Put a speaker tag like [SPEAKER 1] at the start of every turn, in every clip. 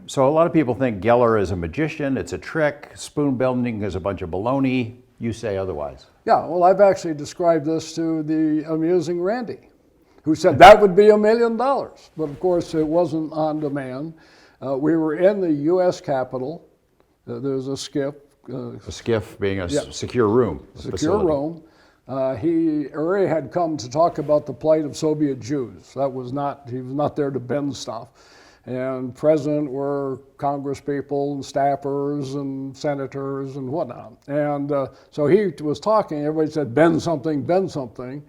[SPEAKER 1] So a lot of people think Geller is a magician, it's a trick, spoon bending is a bunch of baloney. You say otherwise.
[SPEAKER 2] Yeah, well, I've actually described this to the amusing Randy, who said that would be $1 million. But of course, it wasn't on demand. We were in the U.S. Capitol. There's a skiff.
[SPEAKER 1] A skiff being a
[SPEAKER 2] Yeah.
[SPEAKER 1] secure room.
[SPEAKER 2] Secure room. Uri had come to talk about the plight of Soviet Jews. He was not there to bend stuff. And present were Congress people and staffers and senators and whatnot. And so he was talking, everybody said, bend something, bend something.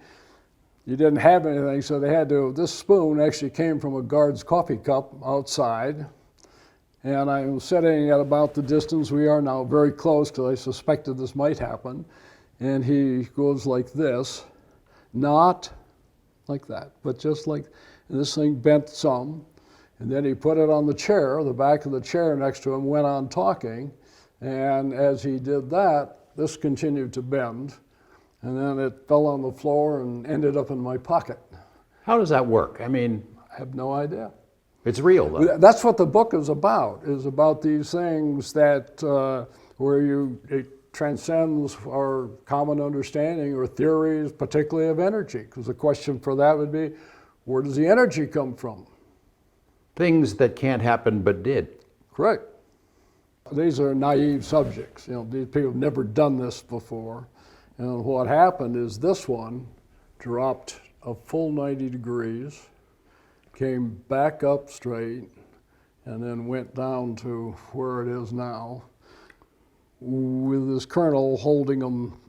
[SPEAKER 2] You didn't have anything, so they had to, this spoon actually came from a guard's coffee cup outside. And I was sitting at about the distance we are now, very close, because I suspected this might happen. And he goes like this, not like that, but just like, and this thing bent some. And then he put it on the chair, the back of the chair next to him, went on talking. And as he did that, this continued to bend. And then it fell on the floor and ended up in my pocket.
[SPEAKER 1] How does that work? I mean,
[SPEAKER 2] I have no idea.
[SPEAKER 1] it's real though.
[SPEAKER 2] That's what the book is about these things that where it transcends our common understanding or theories, particularly of energy. Because the question for that would be, where does the energy come from?
[SPEAKER 1] Things that can't happen but did.
[SPEAKER 2] Correct. These are naive subjects. These people have never done this before. And what happened is this one dropped a full 90 degrees, came back up straight, and then went down to where it is now, with this colonel holding them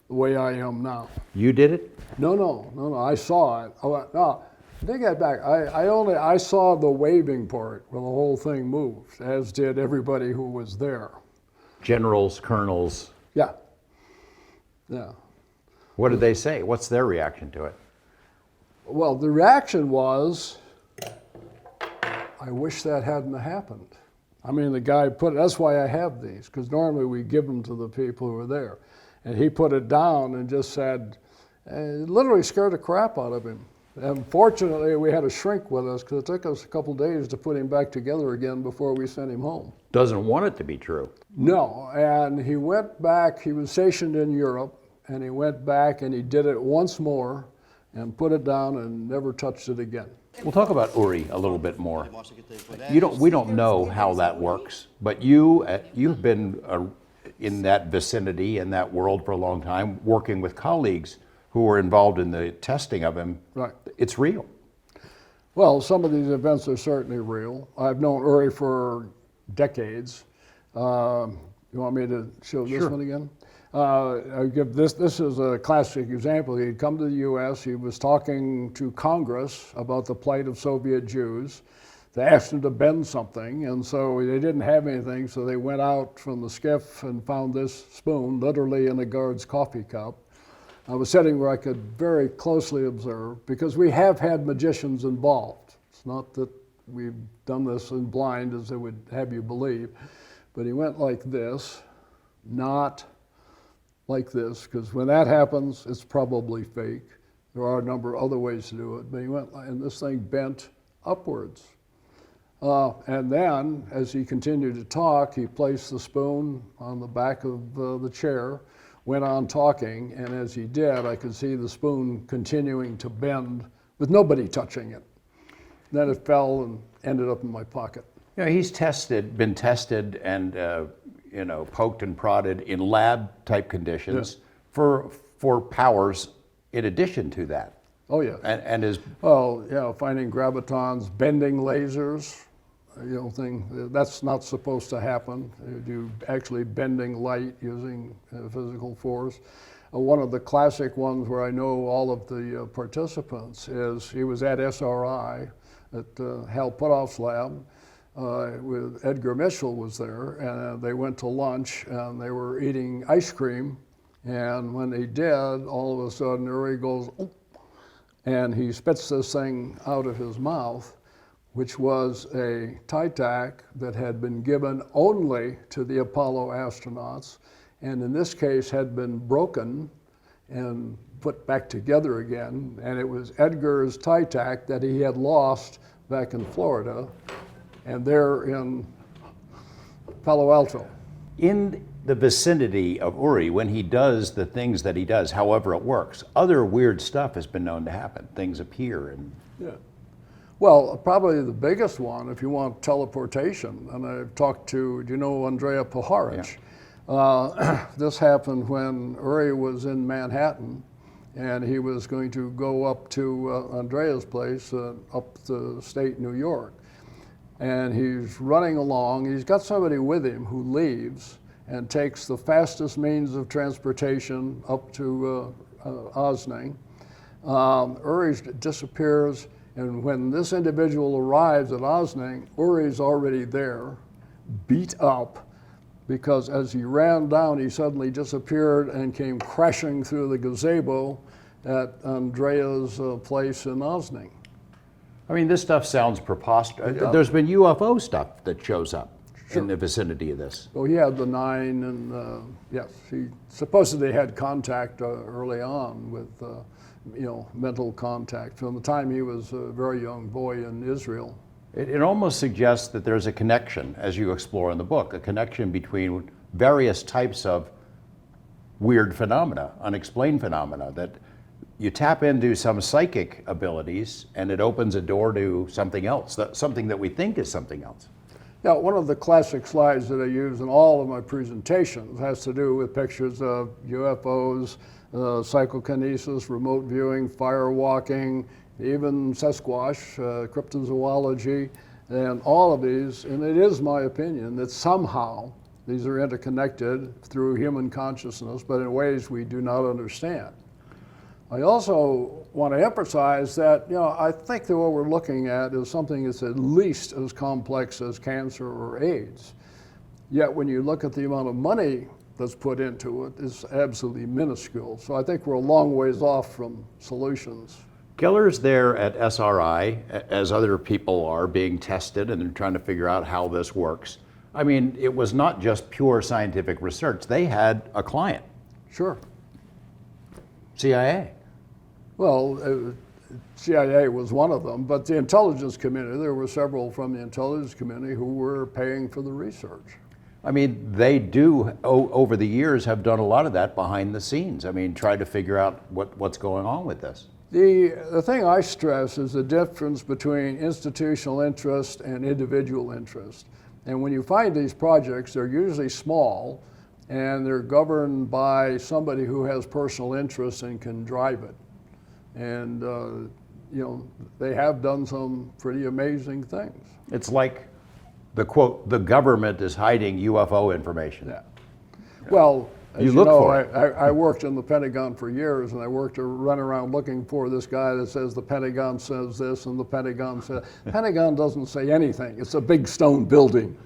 [SPEAKER 2] the way I am now.
[SPEAKER 1] You did it?
[SPEAKER 2] No, I saw it. No, take that back. I saw the waving part where the whole thing moved, as did everybody who was there.
[SPEAKER 1] Generals, colonels.
[SPEAKER 2] Yeah.
[SPEAKER 1] What did they say? What's their reaction to it?
[SPEAKER 2] Well, the reaction was, I wish that hadn't happened. I mean, the guy that's why I have these, because normally we give them to the people who are there. And he put it down and just said, it literally scared the crap out of him. And fortunately, we had a shrink with us, because it took us a couple days to put him back together again before we sent him home.
[SPEAKER 1] Doesn't want it to be true.
[SPEAKER 2] No, and he went back, he was stationed in Europe, and he went back and he did it once more and put it down and never touched it again.
[SPEAKER 1] We'll talk about Uri a little bit more. We don't know how that works, but you've been in that vicinity, in that world for a long time, working with colleagues who were involved in the testing of him.
[SPEAKER 2] Right.
[SPEAKER 1] It's real.
[SPEAKER 2] Well, some of these events are certainly real. I've known Uri for decades. You want me to show this one again? I give this is a classic example. He'd come to the U.S., he was talking to Congress about the plight of Soviet Jews. They asked him to bend something, and so they didn't have anything, so they went out from the skiff and found this spoon, literally in a guard's coffee cup. I was sitting where I could very closely observe, because we have had magicians involved. It's not that we've done this in blind, as they would have you believe, but he went like this, not like this, because when that happens, it's probably fake. There are a number of other ways to do it, but he went, and this thing bent upwards. And then, as he continued to talk, he placed the spoon on the back of the chair, went on talking, and as he did, I could see the spoon continuing to bend with nobody touching it. Then it fell and ended up in my pocket.
[SPEAKER 1] He's been tested and poked and prodded in lab type conditions for powers in addition to that.
[SPEAKER 2] Oh yeah.
[SPEAKER 1] And is
[SPEAKER 2] finding gravitons, bending lasers, that's not supposed to happen. You actually bending light using physical force. One of the classic ones where I know all of the participants is he was at SRI at Hal Puthoff's lab. With Edgar Mitchell was there, and they went to lunch and they were eating ice cream, and when they did, all of a sudden Uri goes, oh, and he spits this thing out of his mouth, which was a tie-tack that had been given only to the Apollo astronauts, and in this case had been broken and put back together again, and it was Edgar's tie-tack that he had lost back in Florida. and they're in Palo Alto.
[SPEAKER 1] In the vicinity of Uri, when he does the things that he does, however it works, other weird stuff has been known to happen. Things appear and
[SPEAKER 2] Yeah. Well, probably the biggest one, if you want teleportation, and I've talked to, do you know Andrea Puharich? This happened when Uri was in Manhattan, and he was going to go up to Andrea's place up the state New York. And he's running along, he's got somebody with him who leaves and takes the fastest means of transportation up to Osning. Uri disappears, and when this individual arrives at Osning, Uri's already there, beat up, because as he ran down, he suddenly disappeared and came crashing through the gazebo at Andrea's place in Osning.
[SPEAKER 1] I mean, this stuff sounds preposterous. There's been UFO stuff that shows up in the vicinity of this.
[SPEAKER 2] Well, he had the 9, and yes, he supposedly had contact early on with, mental contact from the time he was a very young boy in Israel.
[SPEAKER 1] It almost suggests that there's a connection, as you explore in the book, a connection between various types of weird phenomena, unexplained phenomena, that you tap into some psychic abilities and it opens a door to something else, something that we think is something else.
[SPEAKER 2] Now, one of the classic slides that I use in all of my presentations has to do with pictures of UFOs, psychokinesis, remote viewing, firewalking, even Sasquatch, cryptozoology, and all of these. And it is my opinion that somehow these are interconnected through human consciousness, but in ways we do not understand. I also want to emphasize that, I think that what we're looking at is something that's at least as complex as cancer or AIDS. Yet when you look at the amount of money that's put into it, it's absolutely minuscule. So I think we're a long ways off from solutions.
[SPEAKER 1] Keller's there at SRI, as other people are, being tested, and they're trying to figure out how this works. I mean, it was not just pure scientific research. They had a client.
[SPEAKER 2] Sure.
[SPEAKER 1] CIA.
[SPEAKER 2] Well, CIA was one of them, but the intelligence community, there were several from the intelligence community who were paying for the research.
[SPEAKER 1] I mean, they do, over the years, have done a lot of that behind the scenes. I mean, try to figure out what's going on with this.
[SPEAKER 2] The thing I stress is the difference between institutional interest and individual interest. And when you find these projects, they're usually small, and they're governed by somebody who has personal interest and can drive it. And they have done some pretty amazing things.
[SPEAKER 1] It's like the quote, the government is hiding UFO information.
[SPEAKER 2] Yeah. Well, as
[SPEAKER 1] you look for it.
[SPEAKER 2] I worked in the Pentagon for years, and I worked to run around looking for this guy that says the Pentagon says this and the Pentagon says. Pentagon doesn't say anything. It's a big stone building.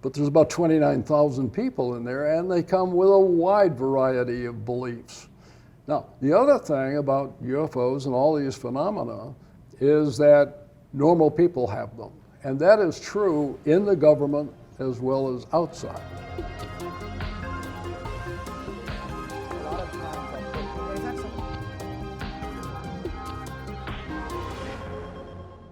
[SPEAKER 2] But there's about 29,000 people in there, and they come with a wide variety of beliefs. Now, the other thing about UFOs and all these phenomena is that normal people have them. And that is true in the government as well as outside.